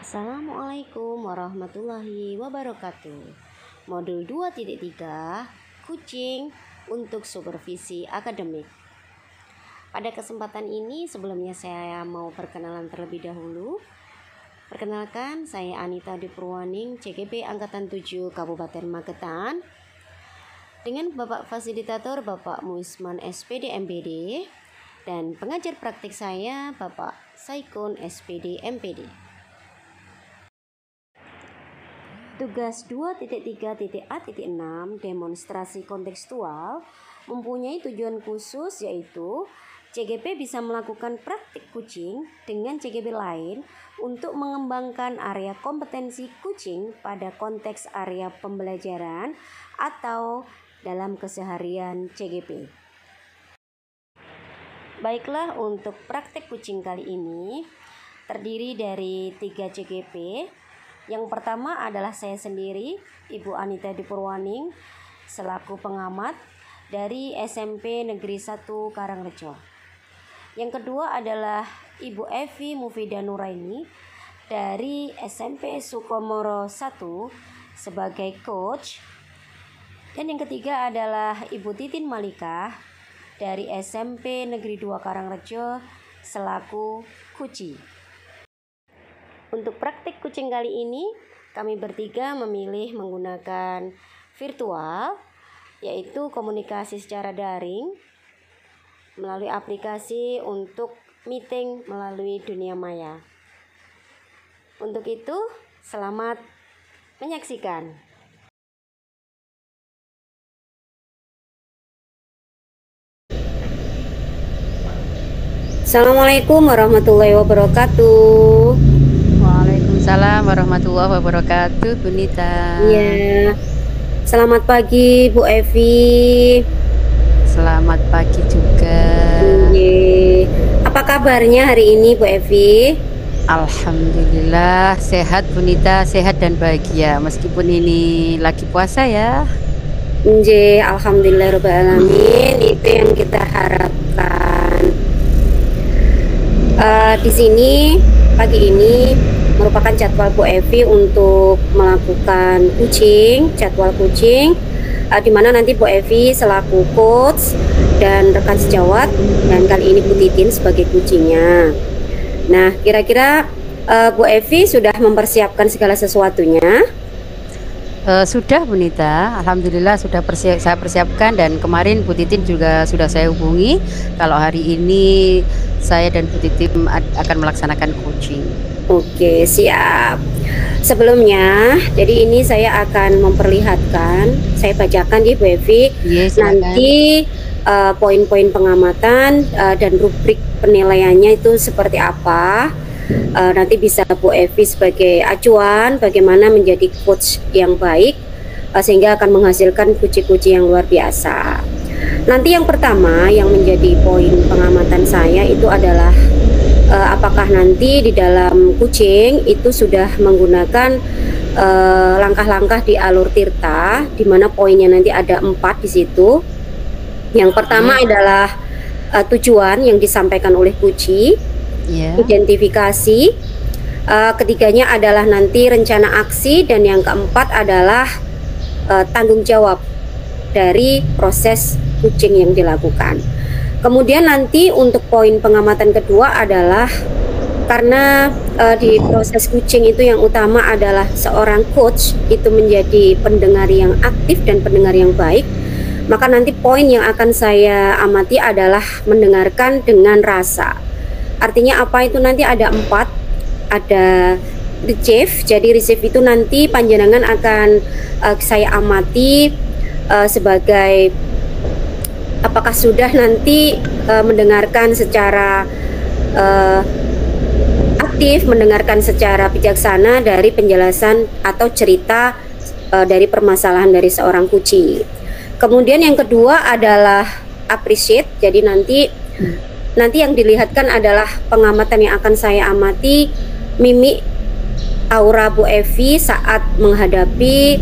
Assalamualaikum warahmatullahi wabarakatuh. Modul 2.3 Kucing untuk supervisi akademik. Pada kesempatan ini sebelumnya saya mau perkenalan terlebih dahulu. Perkenalkan, saya Anita Dipurwaning, CGP Angkatan 7 Kabupaten Magetan, dengan Bapak Fasilitator Bapak Muisman SPD MPD dan pengajar praktik saya Bapak Saikun SPD MPD. Tugas 2.3.A.6 demonstrasi kontekstual mempunyai tujuan khusus, yaitu CGP bisa melakukan praktik kucing dengan CGP lain untuk mengembangkan area kompetensi kucing pada konteks area pembelajaran atau dalam keseharian CGP. Baiklah, untuk praktik kucing kali ini terdiri dari 3 CGP. Yang pertama adalah saya sendiri, Ibu Anita Dipurwaning, selaku pengamat dari SMP Negeri 1 Karangrejo. Yang kedua adalah Ibu Evi Mufida Nuraini dari SMP Sukomoro 1 sebagai coach. Dan yang ketiga adalah Ibu Titin Malika dari SMP Negeri 2 Karangrejo selaku kuci. Untuk praktik kucing kali ini, kami bertiga memilih menggunakan virtual, yaitu komunikasi secara daring melalui aplikasi untuk meeting melalui dunia maya. Untuk itu, selamat menyaksikan. Assalamualaikum warahmatullahi wabarakatuh. Waalaikumsalam warahmatullahi wabarakatuh, Bu Nita. Iya. Selamat pagi, Bu Evi. Selamat pagi juga. Iya. Apa kabarnya hari ini, Bu Evi? Alhamdulillah sehat, Bu Nita, sehat dan bahagia meskipun ini lagi puasa ya. Alhamdulillahirobbilalamin. Itu yang kita harapkan. Di sini pagi ini merupakan jadwal Bu Evi untuk melakukan jadwal kucing, di mana nanti Bu Evi selaku coach dan rekan sejawat, dan kali ini Bu Titin sebagai kucingnya. Nah, kira-kira Bu Evi sudah mempersiapkan segala sesuatunya? Sudah, Bu Nita, alhamdulillah sudah saya persiapkan, dan kemarin Bu Titin juga sudah saya hubungi kalau hari ini saya dan Bu Titin akan melaksanakan coaching. Oke, siap. Sebelumnya, jadi ini saya akan memperlihatkan, saya bacakan di Bu Evi, nanti poin-poin pengamatan dan rubrik penilaiannya itu seperti apa. Nanti bisa Bu Evi sebagai acuan bagaimana menjadi coach yang baik, sehingga akan menghasilkan kuci-kuci yang luar biasa. Nanti yang pertama yang menjadi poin pengamatan saya itu adalah apakah nanti di dalam kucing itu sudah menggunakan langkah-langkah di alur tirta, di mana poinnya nanti ada 4 di situ. Yang pertama adalah tujuan yang disampaikan oleh kuci, identifikasi, ketiganya adalah nanti rencana aksi, dan yang keempat adalah tanggung jawab dari proses kucing yang dilakukan. Kemudian nanti untuk poin pengamatan kedua adalah karena di proses kucing itu yang utama adalah seorang coach itu menjadi pendengar yang aktif dan pendengar yang baik, maka nanti poin yang akan saya amati adalah mendengarkan dengan rasa. Artinya apa itu? Nanti ada 4, ada receive. Jadi receive itu nanti panjenengan akan saya amati sebagai apakah sudah nanti mendengarkan secara aktif, mendengarkan secara bijaksana dari penjelasan atau cerita dari permasalahan dari seorang kucing. Kemudian yang kedua adalah appreciate. Jadi nanti yang dilihatkan adalah pengamatan yang akan saya amati mimik aura Bu Evi saat menghadapi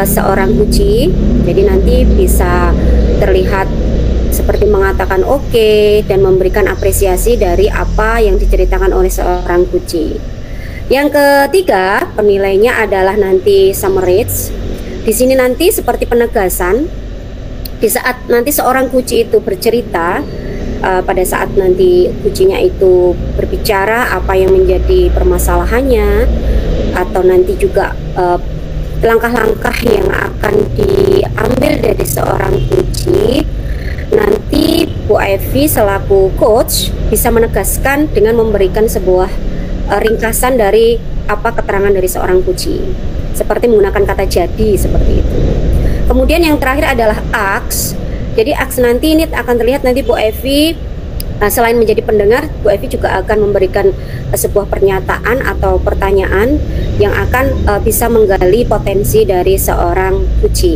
seorang kucing. Jadi nanti bisa terlihat seperti mengatakan oke dan memberikan apresiasi dari apa yang diceritakan oleh seorang kucing. Yang ketiga, penilainya adalah nanti summaries. Di sini nanti seperti penegasan, di saat nanti seorang kuci itu bercerita, pada saat nanti kucinya itu berbicara apa yang menjadi permasalahannya, atau nanti juga langkah-langkah yang akan diambil dari seorang kuci, nanti Bu Evi selaku coach bisa menegaskan dengan memberikan sebuah ringkasan dari apa keterangan dari seorang kuci, seperti menggunakan kata jadi seperti itu. Kemudian yang terakhir adalah aks. Jadi aks nanti ini akan terlihat nanti Bu Evi selain menjadi pendengar, Bu Evi juga akan memberikan sebuah pernyataan atau pertanyaan yang akan bisa menggali potensi dari seorang kuci.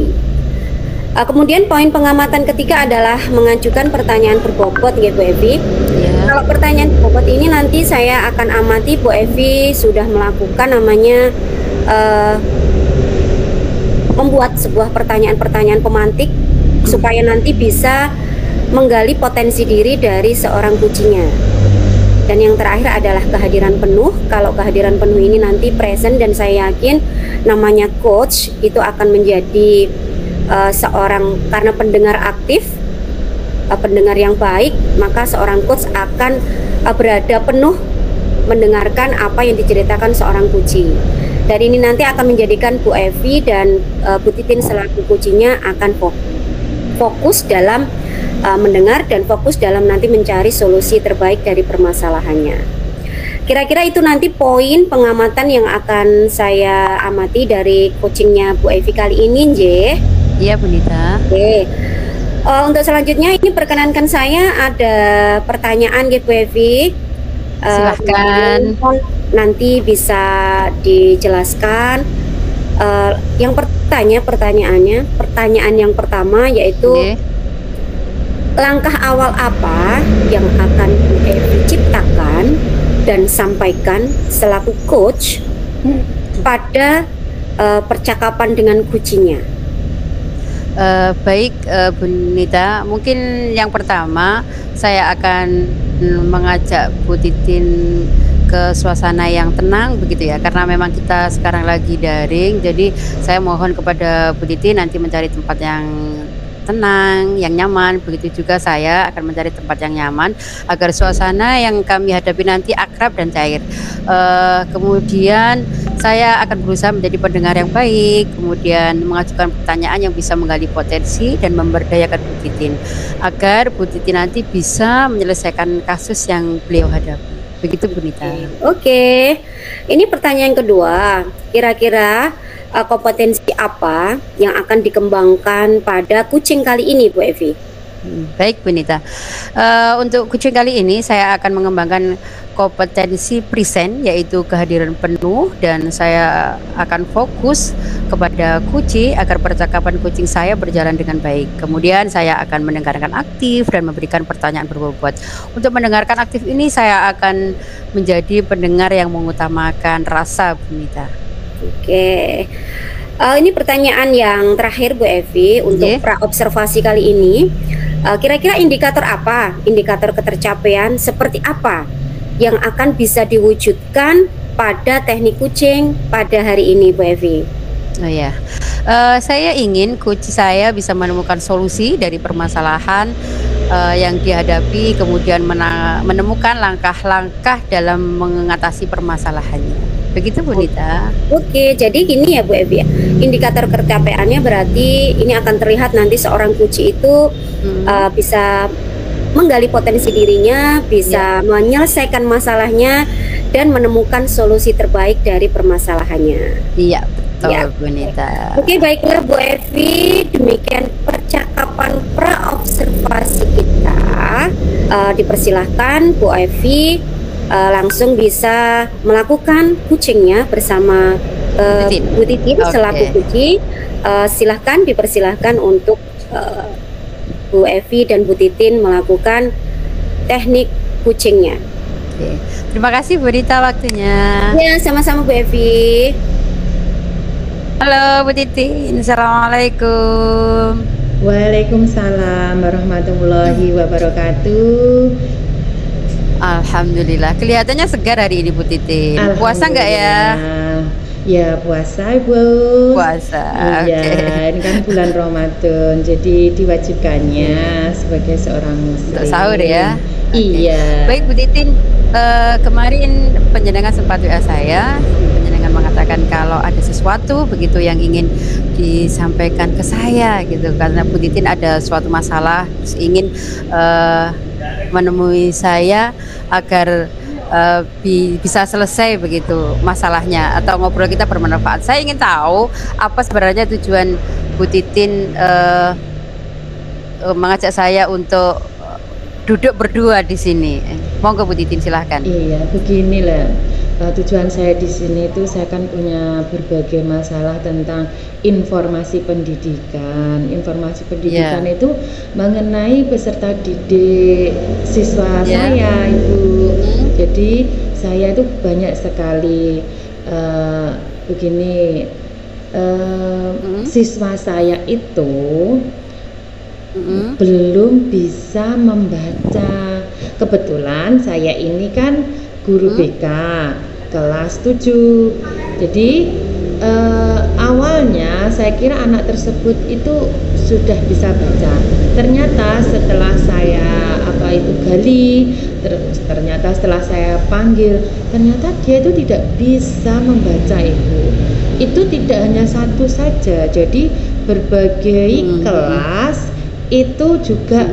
Kemudian poin pengamatan ketiga adalah mengajukan pertanyaan berbobot ya Bu Evi. Kalau pertanyaan berbobot ini nanti saya akan amati Bu Evi sudah melakukan namanya membuat sebuah pertanyaan-pertanyaan pemantik supaya nanti bisa menggali potensi diri dari seorang kucinya. Dan yang terakhir adalah kehadiran penuh. Kalau kehadiran penuh ini nanti present, dan saya yakin namanya coach itu akan menjadi seorang, karena pendengar aktif, pendengar yang baik, maka seorang coach akan berada penuh mendengarkan apa yang diceritakan seorang kuci. Dan ini nanti akan menjadikan Bu Evi dan Bu Titin selaku kucinya akan fokus dalam mendengar dan fokus dalam nanti mencari solusi terbaik dari permasalahannya. Kira-kira itu nanti poin pengamatan yang akan saya amati dari coachingnya Bu Evi kali ini, Nj. Iya, Bu Nita. Oke. Untuk selanjutnya ini perkenankan saya ada pertanyaan Bu Evi. Silahkan. Nanti bisa dijelaskan. Yang pertanyaan yang pertama yaitu langkah awal apa yang akan Bu Evi ciptakan dan sampaikan selaku coach pada percakapan dengan kucinya? Baik, Bu Nita, mungkin yang pertama saya akan mengajak Bu Titin ke suasana yang tenang begitu ya, karena memang kita sekarang lagi daring, jadi saya mohon kepada Bu Titin nanti mencari tempat yang tenang, yang nyaman. Begitu juga saya akan mencari tempat yang nyaman agar suasana yang kami hadapi nanti akrab dan cair. Kemudian saya akan berusaha menjadi pendengar yang baik, kemudian mengajukan pertanyaan yang bisa menggali potensi dan memberdayakan Bu Titin agar Bu Titin nanti bisa menyelesaikan kasus yang beliau hadapi. Begitu Bu Nita. Oke. Ini pertanyaan kedua. Kira-kira kompetensi apa yang akan dikembangkan pada kucing kali ini, Bu Evi? Baik, Bu Nita. Untuk kucing kali ini saya akan mengembangkan kompetensi present, yaitu kehadiran penuh, dan saya akan fokus kepada kucing agar percakapan kucing saya berjalan dengan baik. Kemudian saya akan mendengarkan aktif dan memberikan pertanyaan berbobot. Untuk mendengarkan aktif ini saya akan menjadi pendengar yang mengutamakan rasa, Bu Nita. Oke. Ini pertanyaan yang terakhir Bu Evi untuk pra-observasi kali ini. Kira-kira indikator apa, indikator ketercapaian seperti apa yang akan bisa diwujudkan pada teknik kucing pada hari ini, Bu Evi? Oh ya, saya ingin kucing saya bisa menemukan solusi dari permasalahan yang dihadapi, kemudian menemukan langkah-langkah dalam mengatasi permasalahannya. Begitu Bu Nita. Oke, jadi gini ya Bu Evi, indikator ketercapaiannya berarti ini akan terlihat nanti seorang kucing itu bisa menggali potensi dirinya, bisa menyelesaikan masalahnya dan menemukan solusi terbaik dari permasalahannya. Iya, betul Bu Nita. Oke, baiklah Bu Evi, demikian percakapan pra-observasi kita. Dipersilahkan Bu Evi langsung bisa melakukan kucingnya bersama Bu Titin selaku kucing. Silahkan, dipersilahkan untuk Bu Evi dan Bu Titin melakukan teknik kucingnya. Oke. Terima kasih Bu Rita waktunya. Ya, sama-sama Bu Evi. Halo Bu Titin, Assalamualaikum. Waalaikumsalam warahmatullahi wabarakatuh. Alhamdulillah. Kelihatannya segar hari ini Bu Titin. Puasa nggak ya? Ya puasa Ibu. Puasa. Iya, ini kan bulan Ramadan, jadi diwajibkannya sebagai seorang muslim. Sahur ya? Iya. Baik Bu Titin, kemarin penjenengan sempat WA saya, penjenengan mengatakan kalau ada sesuatu begitu yang ingin disampaikan ke saya gitu, karena Bu Titin ada suatu masalah, terus ingin menemui saya agar bisa selesai begitu masalahnya atau ngobrol kita bermanfaat. Saya ingin tahu apa sebenarnya tujuan Bu Titin mengajak saya untuk duduk berdua di sini. Monggo Bu Titin, silahkan. Iya, beginilah. Tujuan saya di sini itu saya kan punya berbagai masalah tentang informasi pendidikan. Informasi pendidikan itu mengenai peserta didik siswa saya, Ibu. Jadi saya itu banyak sekali siswa saya itu belum bisa membaca. Kebetulan saya ini kan guru BK kelas 7. Jadi awalnya saya kira anak tersebut itu sudah bisa baca. Ternyata setelah saya gali, ternyata setelah saya panggil, ternyata dia itu tidak bisa membaca, Ibu. Itu tidak hanya satu saja. Jadi berbagai kelas itu juga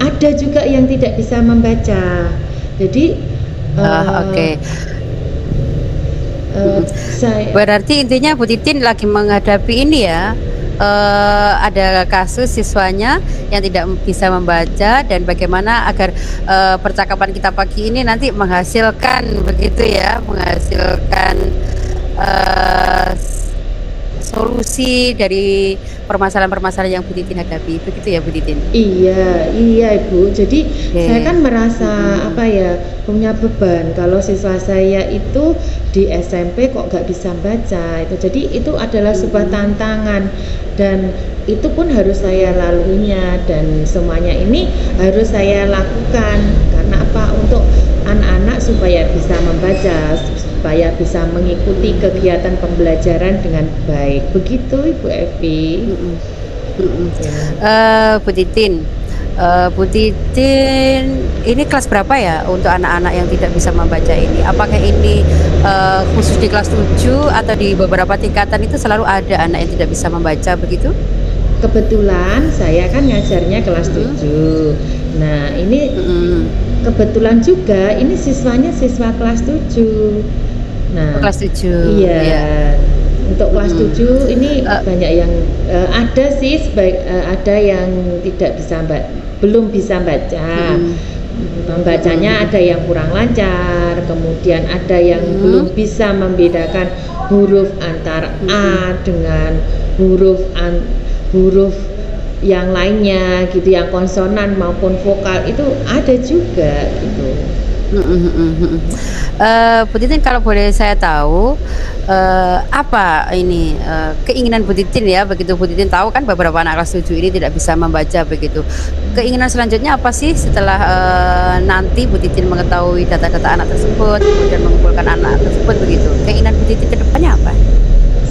ada juga yang tidak bisa membaca. Jadi berarti intinya Bu Titin lagi menghadapi ini ya, ada kasus siswanya yang tidak bisa membaca, dan bagaimana agar percakapan kita pagi ini nanti menghasilkan begitu ya, menghasilkan solusi dari permasalahan-permasalahan yang Bu Titin hadapi, begitu ya Bu Titin? Iya Ibu. Jadi saya kan merasa punya beban kalau siswa saya itu di SMP kok gak bisa baca itu. Jadi itu adalah sebuah tantangan, dan itu pun harus saya laluinya, dan semuanya ini harus saya lakukan. Karena apa? Untuk anak-anak supaya bisa membaca, supaya bisa mengikuti kegiatan pembelajaran dengan baik. Begitu Ibu Evi. Bu Titin, ini kelas berapa ya untuk anak-anak yang tidak bisa membaca ini? Apakah ini khusus di kelas 7 atau di beberapa tingkatan itu selalu ada anak yang tidak bisa membaca begitu? Kebetulan saya kan ngajarnya kelas 7. Nah ini kebetulan juga ini siswanya siswa kelas 7. Nah, kelas 7. Iya. Untuk kelas 7 ini banyak yang ada sih ada yang belum bisa baca. Membacanya ada yang kurang lancar, kemudian ada yang belum bisa membedakan huruf antara A dengan huruf yang lainnya gitu, yang konsonan maupun vokal itu ada juga gitu. Bu Titin, kalau boleh saya tahu apa ini keinginan Bu Titin ya, begitu Bu Titin tahu kan beberapa anak kelas 7 ini tidak bisa membaca begitu. Keinginan selanjutnya apa sih setelah nanti Bu Titin mengetahui data-data anak tersebut, kemudian mengumpulkan anak tersebut begitu? Keinginan Bu Titin ke depannya apa?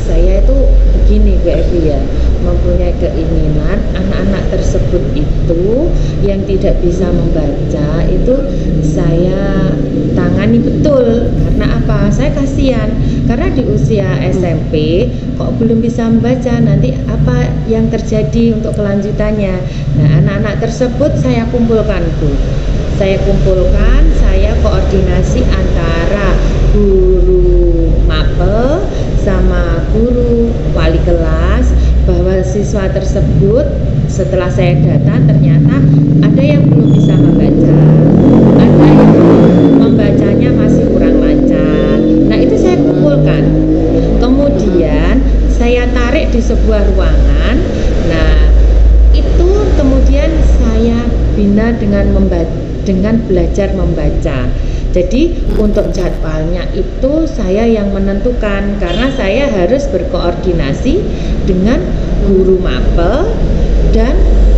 Saya itu begini Bu Evi ya, mempunyai keinginan anak-anak tersebut itu yang tidak bisa membaca itu saya tangani betul. Karena apa? Saya kasihan, karena di usia SMP kok belum bisa membaca, nanti apa yang terjadi untuk kelanjutannya. Nah, anak-anak tersebut saya kumpulkan Bu. Saya koordinasi antara guru mapel sama guru wali kelas, bahwa siswa tersebut setelah saya data ternyata ada yang belum bisa membaca, ada yang membacanya masih kurang lancar. Nah itu saya kumpulkan, kemudian saya tarik di sebuah ruangan. Nah itu kemudian saya bina dengan belajar membaca. Jadi untuk jadwalnya itu saya yang menentukan, karena saya harus berkoordinasi dengan guru mapel dan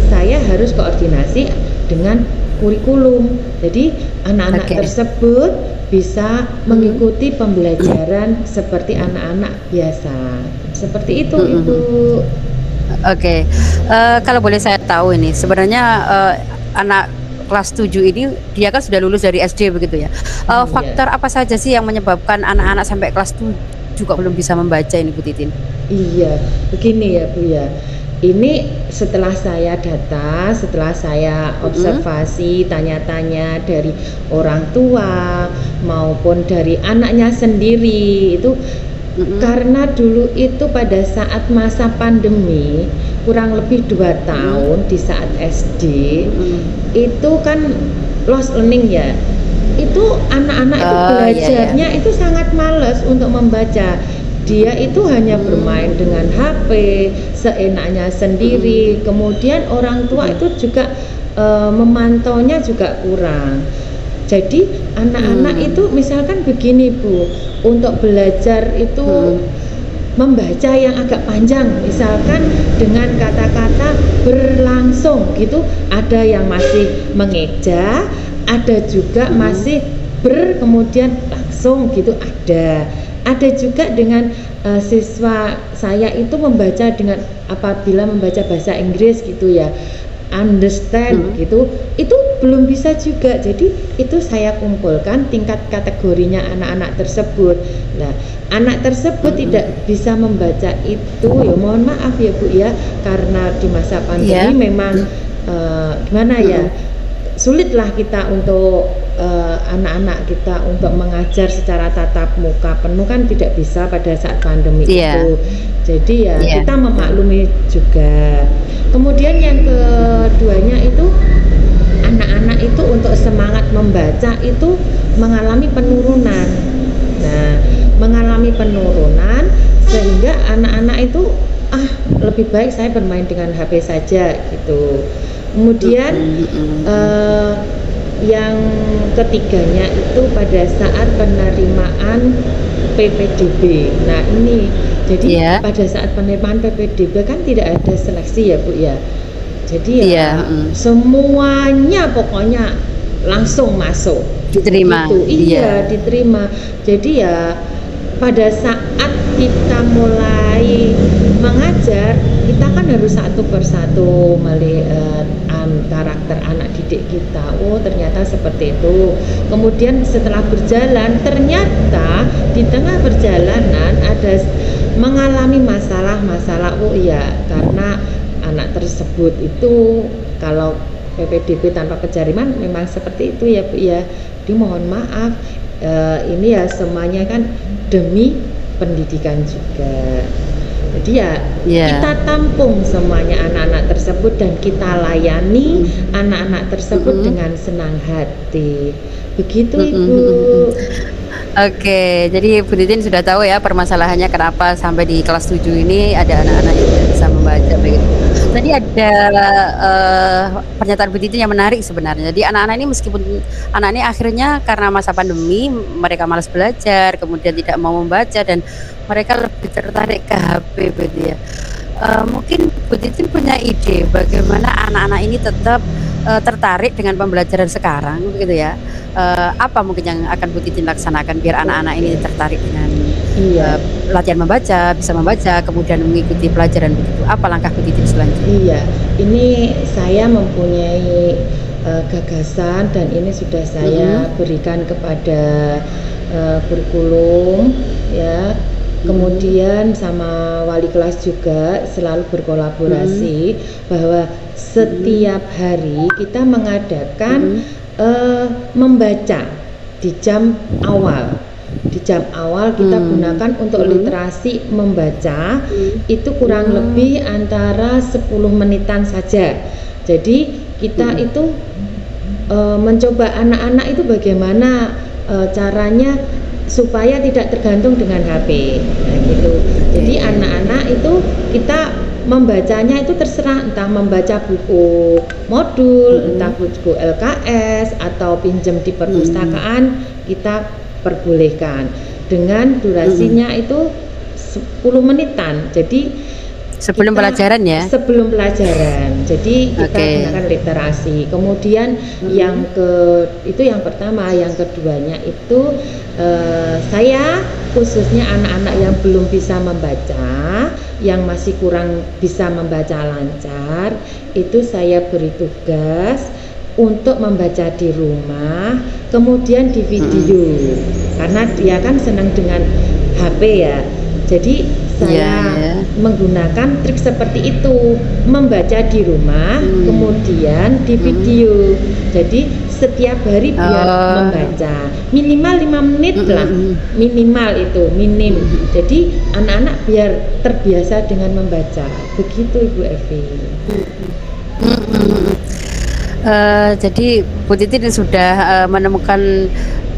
saya harus koordinasi dengan kurikulum. Jadi anak-anak tersebut bisa mengikuti pembelajaran seperti anak-anak biasa. Seperti itu, Ibu. Oke. Kalau boleh saya tahu ini, sebenarnya anak kelas 7 ini dia kan sudah lulus dari SD begitu ya. Faktor apa saja sih yang menyebabkan anak-anak sampai kelas 7 juga belum bisa membaca ini, Bu Titin? Iya, begini ya, Bu ya. Ini setelah saya data, setelah saya observasi, tanya-tanya dari orang tua maupun dari anaknya sendiri itu, karena dulu itu pada saat masa pandemi kurang lebih 2 tahun di saat SD itu kan lost learning ya, itu anak-anak itu belajarnya itu sangat malas untuk membaca. Dia itu hanya bermain dengan HP seenaknya sendiri. Kemudian orang tua itu juga memantaunya juga kurang. Jadi anak-anak itu misalkan begini, Bu, untuk belajar itu membaca yang agak panjang, misalkan dengan kata-kata berlangsung gitu, ada yang masih mengeja, ada juga masih kemudian langsung gitu, ada juga dengan siswa saya itu membaca dengan apabila membaca bahasa Inggris gitu ya, understand gitu, itu belum bisa juga. Jadi itu saya kumpulkan tingkat kategorinya anak-anak tersebut. Nah, anak tersebut tidak bisa membaca itu, ya mohon maaf ya Bu ya, karena di masa pandemi memang gimana ya, sulitlah kita untuk anak-anak kita untuk mengajar secara tatap muka penuh, kan tidak bisa pada saat pandemi itu. Jadi ya kita memaklumi juga. Kemudian yang keduanya itu anak-anak itu untuk semangat membaca itu mengalami penurunan. Nah, mengalami penurunan sehingga anak-anak itu lebih baik saya bermain dengan HP saja gitu. Kemudian yang ketiganya itu pada saat penerimaan PPDB. Nah ini jadi pada saat penerimaan PPDB kan tidak ada seleksi ya Bu ya. Jadi semuanya pokoknya langsung masuk, diterima. Iya, diterima. Jadi ya pada saat kita mulai mengajar, kita kan harus satu persatu melihat karakter anak didik kita. Oh ternyata seperti itu. Kemudian setelah berjalan, ternyata di tengah perjalanan ada mengalami masalah-masalah. Oh iya, karena anak tersebut itu kalau PPDB tanpa penjariman memang seperti itu ya Bu ya. Dimohon maaf, ini ya semuanya kan demi pendidikan juga. Jadi ya kita tampung semuanya anak-anak tersebut dan kita layani anak-anak tersebut dengan senang hati. Begitu Ibu. Oke, jadi Bu Titin sudah tahu ya permasalahannya kenapa sampai di kelas 7 ini ada anak-anak yang tidak bisa membaca begitu. Tadi ada pernyataan Bu Titin yang menarik sebenarnya. Jadi anak-anak ini meskipun anak ini akhirnya karena masa pandemi mereka malas belajar, kemudian tidak mau membaca dan mereka lebih tertarik ke HP begitu ya. Mungkin Bu Titin punya ide bagaimana anak-anak ini tetap tertarik dengan pembelajaran sekarang begitu ya. Apa mungkin yang akan Bu Titin laksanakan biar anak-anak ini tertarik dengan latihan membaca, bisa membaca, kemudian mengikuti pelajaran begitu. Apa langkah Bu Titin selanjutnya? Iya, ini saya mempunyai gagasan dan ini sudah saya berikan kepada kurikulum ya. Kemudian sama wali kelas juga selalu berkolaborasi bahwa setiap hari kita mengadakan membaca di jam awal. Di jam awal kita gunakan untuk literasi membaca itu kurang lebih antara 10 menitan saja. Jadi kita itu mencoba anak-anak itu bagaimana caranya supaya tidak tergantung dengan HP. Nah gitu. Jadi anak-anak itu kita membacanya itu terserah, entah membaca buku modul, entah buku LKS atau pinjam di perpustakaan, kita perbolehkan dengan durasinya itu 10 menitan. Jadi Sebelum pelajaran ya? Sebelum pelajaran. Jadi kita gunakan literasi. Kemudian yang pertama, yang keduanya itu saya khususnya anak-anak yang belum bisa membaca, yang masih kurang bisa membaca lancar, itu saya beri tugas untuk membaca di rumah, kemudian di video, karena dia kan senang dengan HP ya. Jadi saya menggunakan trik seperti itu, membaca di rumah, kemudian di video. Jadi setiap hari biar membaca minimal 5 menit lah, minimal itu minim. Jadi anak-anak biar terbiasa dengan membaca. Begitu Ibu Evi. Jadi Bu Titin sudah menemukan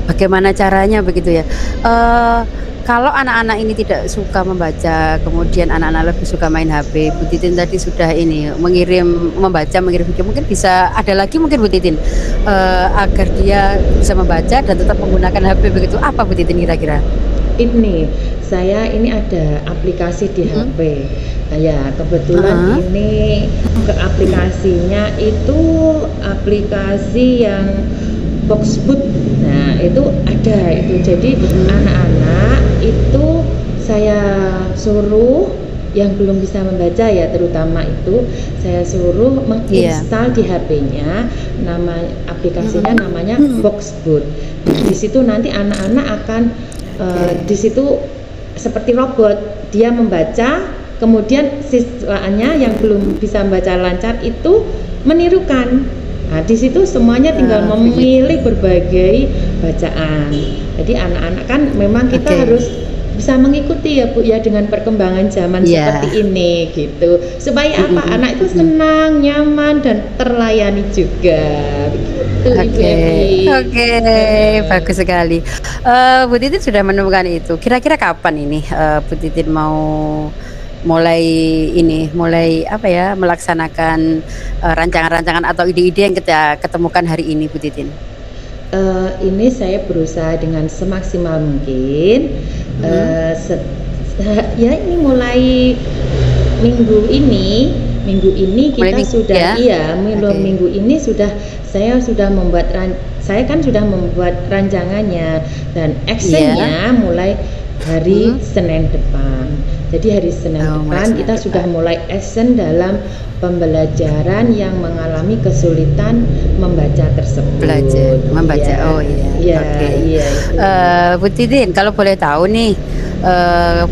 bagaimana caranya begitu ya. Kalau anak-anak ini tidak suka membaca, kemudian anak-anak lebih suka main HP, Bu Titin tadi sudah membaca, mengirim video. Mungkin bisa ada lagi mungkin Bu Titin agar dia bisa membaca dan tetap menggunakan HP begitu. Apa Bu Titin kira-kira? Saya ada aplikasi di HP. Nah, ya kebetulan ini aplikasinya itu aplikasi yang Boxboot. Nah itu ada itu. Jadi anak-anak itu saya suruh yang belum bisa membaca ya, terutama itu saya suruh menginstal di HP-nya, nama aplikasinya namanya Boxboot. Di situ nanti anak-anak akan di situ seperti robot, dia membaca, kemudian siswaannya yang belum bisa membaca lancar itu menirukan. Nah, di situ semuanya tinggal memilih berbagai bacaan. Jadi anak-anak kan memang kita harus bisa mengikuti ya Bu ya, dengan perkembangan zaman seperti ini gitu. Supaya apa? Anak itu senang, nyaman dan terlayani juga. Oke, bagus sekali. Bu Titin sudah menemukan itu. Kira-kira kapan ini Bu Titin mau mulai melaksanakan rancangan-rancangan atau ide-ide yang kita ketemukan hari ini, Bu Titin? Ini saya berusaha dengan semaksimal mungkin. Ya ini mulai minggu ini kita sudah minggu ini saya sudah membuat rancangannya dan actionnya mulai hari Senin depan. Jadi hari Senin depan kita sudah mulai action dalam pembelajaran yang mengalami kesulitan membaca tersebut. Membaca. Bu Titin, kalau boleh tahu nih,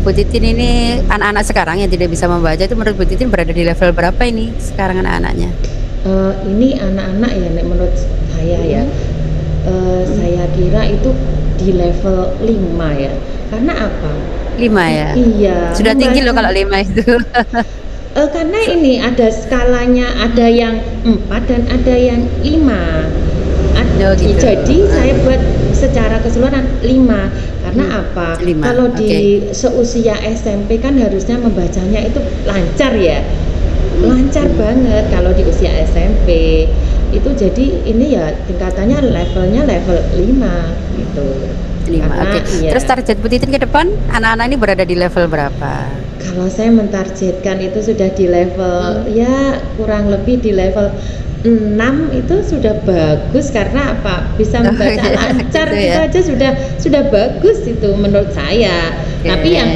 Bu Titin ini anak-anak sekarang yang tidak bisa membaca itu menurut Bu Titin berada di level berapa ini sekarang anak-anaknya? Ini anak-anak ya menurut saya ya, saya kira itu di level 5 ya. Karena apa? 5 ya? Iya. Sudah tinggi loh kalau 5 itu. Karena ini ada skalanya, ada yang 4 dan ada yang 5. Gitu. Jadi saya buat secara keseluruhan 5. Karena apa? 5. Kalau di seusia SMP kan harusnya membacanya itu lancar ya. Lancar banget kalau di usia SMP. Itu jadi ini ya tingkatannya levelnya level 5 gitu. 5. Terus target Bu Titin ke depan anak-anak ini berada di level berapa? Kalau saya mentargetkan itu sudah di level ya kurang lebih di level 6 itu sudah bagus. Karena apa? Bisa membaca lancar itu aja sudah bagus itu menurut saya. Tapi yang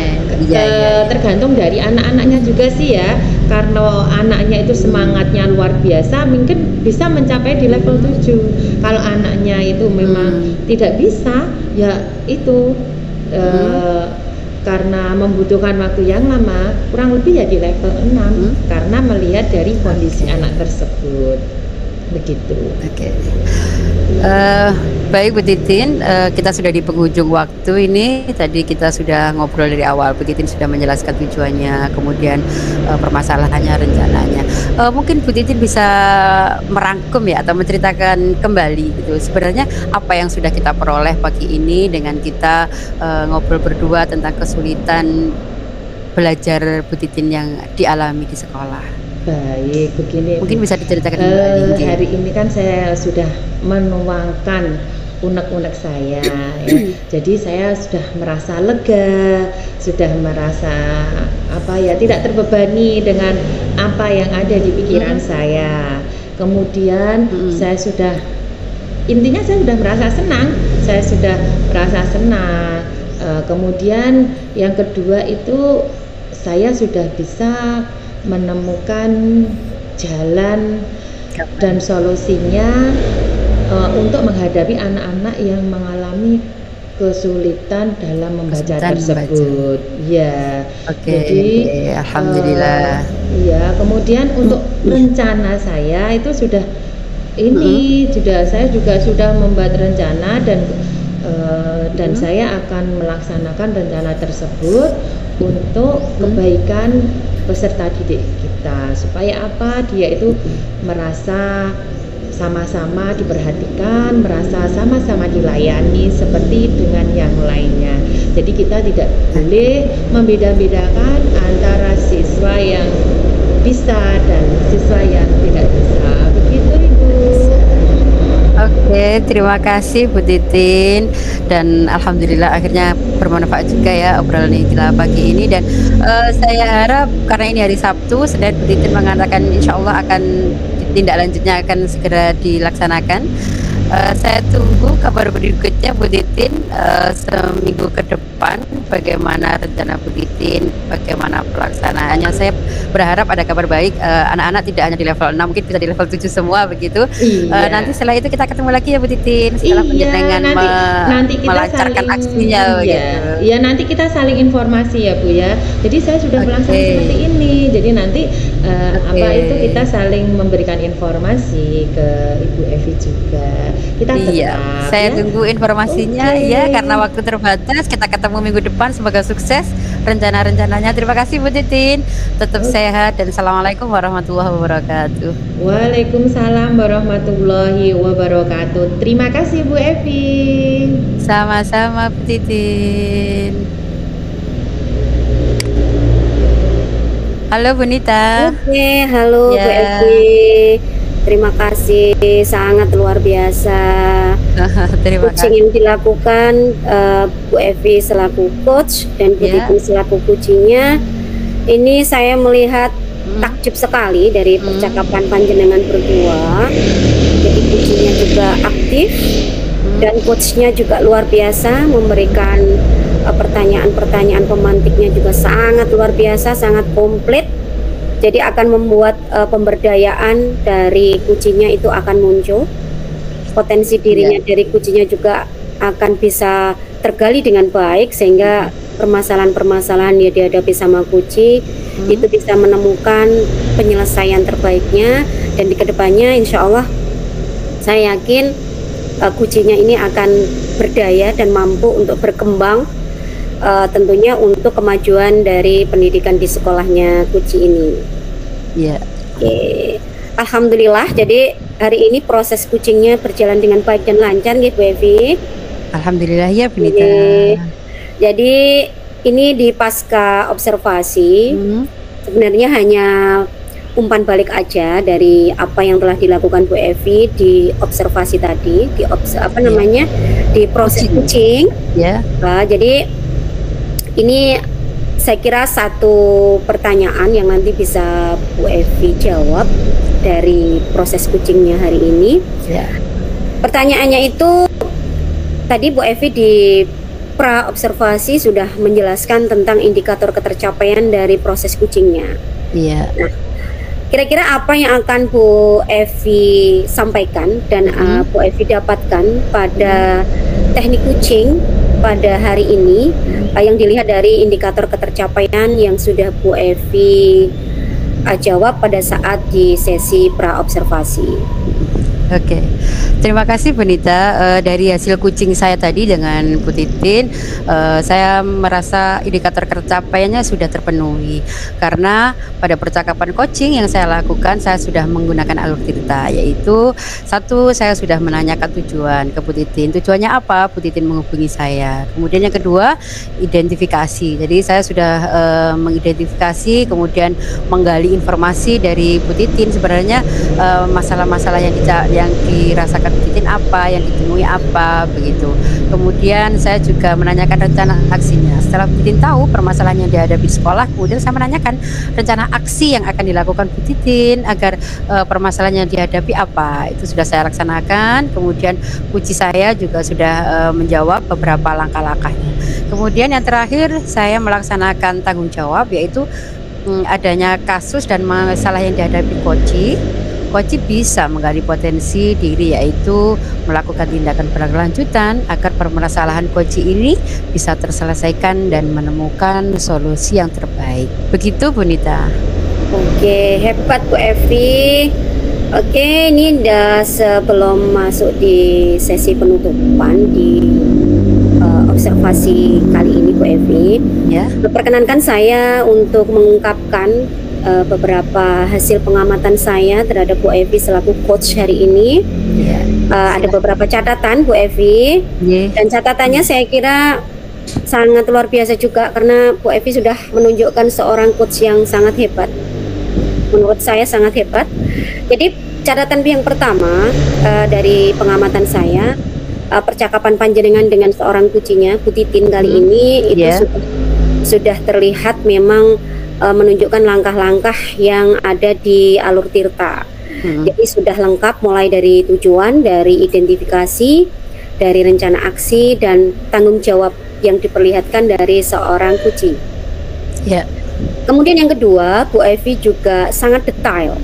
tergantung dari anak-anaknya juga sih ya. Karena anaknya itu semangatnya luar biasa, mungkin bisa mencapai di level 7. Kalau anaknya itu memang tidak bisa, ya itu karena membutuhkan waktu yang lama, kurang lebih ya di level 6 karena melihat dari kondisi anak tersebut. Begitu. Baik Bu Titin, kita sudah di penghujung waktu ini. Tadi kita sudah ngobrol dari awal, Bu Titin sudah menjelaskan tujuannya, kemudian permasalahannya, rencananya. Mungkin Bu Titin bisa merangkum ya atau menceritakan kembali gitu. Sebenarnya apa yang sudah kita peroleh pagi ini dengan kita ngobrol berdua tentang kesulitan belajar Bu Titin yang dialami di sekolah. Baik, begini. Mungkin bisa diceritakan kembali. Hari ini kan saya sudah menuangkan unek-unek saya ya. Jadi saya sudah merasa lega, sudah merasa tidak terbebani dengan apa yang ada di pikiran saya. Kemudian saya sudah merasa senang, kemudian yang kedua itu saya sudah bisa menemukan jalan dan solusinya untuk menghadapi anak-anak yang mengalami kesulitan dalam membaca tersebut. Ya. Jadi alhamdulillah. Ya, kemudian untuk rencana saya itu sudah saya juga sudah membuat rencana dan saya akan melaksanakan rencana tersebut untuk kebaikan peserta didik kita, supaya dia itu merasa sama-sama diperhatikan, merasa sama-sama dilayani seperti dengan yang lainnya. Jadi kita tidak boleh membeda-bedakan antara siswa yang bisa dan siswa yang tidak bisa. Begitu, Ibu. Oke, terima kasih Bu Titin, dan alhamdulillah akhirnya bermanfaat juga ya obrolan kita pagi ini. Dan saya harap karena ini hari Sabtu dan Bu Titin mengatakan insya Allah akan tindak lanjutnya akan segera dilaksanakan. Saya tunggu kabar berikutnya Bu Titin seminggu ke depan, bagaimana rencana Bu Titin, bagaimana pelaksanaannya. Saya berharap ada kabar baik, anak-anak tidak hanya di level 6, mungkin bisa di level 7 semua begitu. Nanti setelah itu kita ketemu lagi ya Bu Titin, setelah penjenengan nanti kita melancarkan aksinya gitu. Ya, nanti kita saling informasi ya Bu ya. Jadi saya sudah melaksanakan seperti ini. Jadi nanti kita saling memberikan informasi ke Ibu Evi juga. Kita saya tunggu informasinya ya, karena waktu terbatas. Kita ketemu minggu depan, semoga sukses rencana-rencananya. Terima kasih Bu Titin, tetap sehat dan assalamualaikum warahmatullahi wabarakatuh. Waalaikumsalam warahmatullahi wabarakatuh. Terima kasih Bu Evi. Sama-sama Bu Titin. Halo Bu Nita. Oke, halo Bu Evi. Terima kasih, sangat luar biasa. Coaching yang dilakukan Bu Evi selaku coach dan Bu Titin selaku coachingnya. Ini saya melihat takjub sekali dari percakapan panjenengan berdua. Jadi coachingnya juga aktif dan coachnya juga luar biasa, memberikan pertanyaan-pertanyaan pemantiknya juga sangat luar biasa, sangat komplit. Jadi akan membuat pemberdayaan dari kucingnya itu akan muncul, potensi dirinya dari kucingnya juga akan bisa tergali dengan baik, sehingga permasalahan-permasalahan yang dihadapi sama kucing itu bisa menemukan penyelesaian terbaiknya. Dan di kedepannya insya Allah saya yakin kucingnya ini akan berdaya dan mampu untuk berkembang, tentunya untuk kemajuan dari pendidikan di sekolahnya kucing ini. Alhamdulillah, jadi hari ini proses kucingnya berjalan dengan baik dan lancar ya Bu Evi. Alhamdulillah ya Bu Nita. Jadi ini di pasca observasi sebenarnya hanya umpan balik aja dari apa yang telah dilakukan Bu Evi di observasi tadi, di proses kucing. Jadi ini saya kira satu pertanyaan yang nanti bisa Bu Evi jawab dari proses kucingnya hari ini. Pertanyaannya itu tadi Bu Evi di pra observasi sudah menjelaskan tentang indikator ketercapaian dari proses kucingnya. Nah, kira-kira apa yang akan Bu Evi sampaikan dan Bu Evi dapatkan pada teknik kucing pada hari ini yang dilihat dari indikator ketercapaian yang sudah Bu Evi jawab pada saat di sesi pra observasi. Terima kasih Bu Nita. Dari hasil kucing saya tadi dengan Bu Titin, saya merasa indikator tercapaiannya sudah terpenuhi, karena pada percakapan coaching yang saya lakukan saya sudah menggunakan alur cerita, yaitu satu, saya sudah menanyakan tujuan ke Bu Titin, tujuannya apa Bu Titin menghubungi saya. Kemudian yang kedua, identifikasi. Jadi saya sudah mengidentifikasi, kemudian menggali informasi dari Bu Titin sebenarnya masalah-masalah yang dirasakan dilakukan Bu Titin apa, yang ditemui apa, begitu. Kemudian saya juga menanyakan rencana aksinya. Setelah Bu Titin tahu permasalahan yang dihadapi sekolah, kemudian saya menanyakan rencana aksi yang akan dilakukan Bu Titin agar permasalahan yang dihadapi apa. Itu sudah saya laksanakan. Kemudian Puji saya juga sudah menjawab beberapa langkah-langkahnya. Kemudian yang terakhir saya melaksanakan tanggung jawab, yaitu adanya kasus dan masalah yang dihadapi Koci bisa menggali potensi diri, yaitu melakukan tindakan berkelanjutan agar permasalahan Koci ini bisa terselesaikan dan menemukan solusi yang terbaik. Begitu Bu Nita. Oke, hebat Bu Evi. Oke, ini sebelum masuk di sesi penutupan di observasi kali ini Bu Evi, ya, perkenankan saya untuk mengungkapkan beberapa hasil pengamatan saya terhadap Bu Evi selaku coach hari ini. ya. Ada beberapa catatan Bu Evi, dan catatannya saya kira sangat luar biasa juga karena Bu Evi sudah menunjukkan seorang coach yang sangat hebat. Menurut saya sangat hebat. Jadi catatan yang pertama dari pengamatan saya, percakapan panjenengan dengan seorang kucinya Bu Titin kali ini itu sudah terlihat memang menunjukkan langkah-langkah yang ada di alur Tirta. Jadi sudah lengkap mulai dari tujuan, dari identifikasi, dari rencana aksi dan tanggung jawab yang diperlihatkan dari seorang kuci. Ya. Kemudian yang kedua, Bu Evi juga sangat detail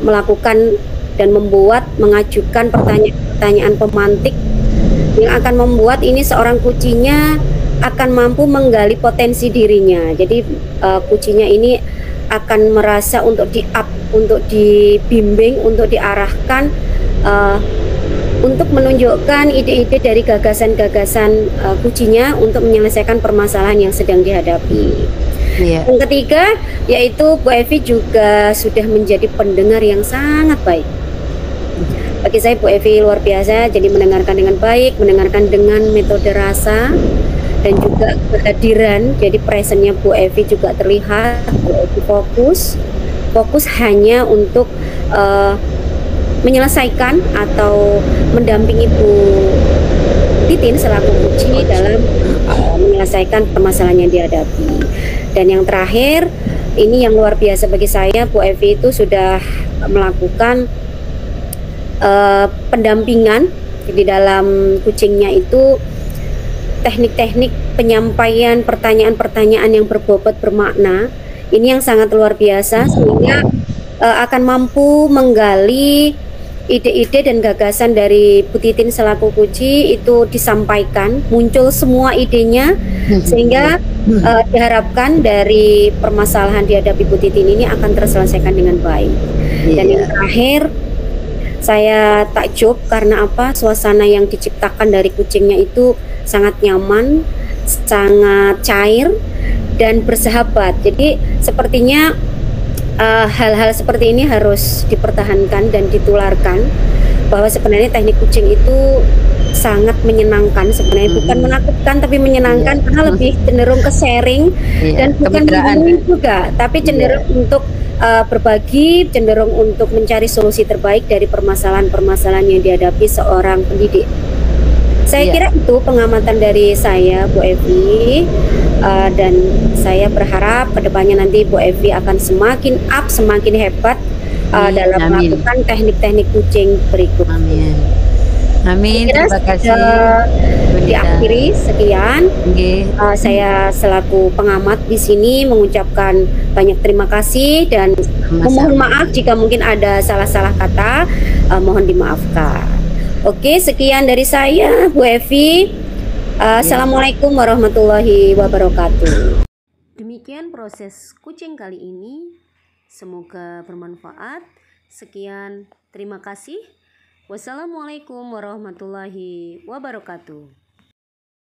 melakukan dan mengajukan pertanyaan-pertanyaan pemantik yang akan membuat ini seorang kucinya akan mampu menggali potensi dirinya. Jadi kucinya ini akan merasa untuk untuk dibimbing, untuk diarahkan, untuk menunjukkan ide-ide dari gagasan-gagasan kucinya untuk menyelesaikan permasalahan yang sedang dihadapi. Yang ketiga, yaitu Bu Evi juga sudah menjadi pendengar yang sangat baik. Bagi saya Bu Evi luar biasa, jadi mendengarkan dengan baik, mendengarkan dengan metode rasa dan juga kehadiran. Jadi presentnya Bu Evi juga terlihat. Bu Evi fokus hanya untuk menyelesaikan atau mendampingi Bu Titin selaku kunci dalam menyelesaikan permasalahan yang dihadapi. Dan yang terakhir, ini yang luar biasa bagi saya, Bu Evi itu sudah melakukan pendampingan di dalam kucingnya itu, teknik-teknik penyampaian pertanyaan-pertanyaan yang berbobot bermakna. Ini yang sangat luar biasa, sehingga akan mampu menggali ide-ide dan gagasan dari Bu Titin selaku kuci itu disampaikan, muncul semua idenya, sehingga diharapkan dari permasalahan dihadapi Bu Titin ini akan terselesaikan dengan baik. Dan yang terakhir, saya takjub karena apa? Suasana yang diciptakan dari kucingnya itu sangat nyaman, sangat cair dan bersahabat. Jadi sepertinya hal-hal seperti ini harus dipertahankan dan ditularkan, bahwa sebenarnya teknik kucing itu sangat menyenangkan sebenarnya, bukan menakutkan tapi menyenangkan, karena lebih cenderung ke sharing dan bukan membunuh juga, tapi cenderung untuk berbagi, cenderung untuk mencari solusi terbaik dari permasalahan-permasalahan yang dihadapi seorang pendidik. Saya kira itu pengamatan dari saya, Bu Evi, dan saya berharap kedepannya nanti Bu Evi akan semakin up, semakin hebat dalam melakukan teknik-teknik kucing berikut. Amin. Terima kasih. Diakhiri sekian. Saya selaku pengamat di sini mengucapkan banyak terima kasih dan memohon maaf jika mungkin ada salah-salah kata, mohon dimaafkan. Oke, sekian dari saya, Bu Evi. Assalamualaikum warahmatullahi wabarakatuh. Demikian proses kucing kali ini. Semoga bermanfaat. Sekian, terima kasih. Wassalamualaikum warahmatullahi wabarakatuh.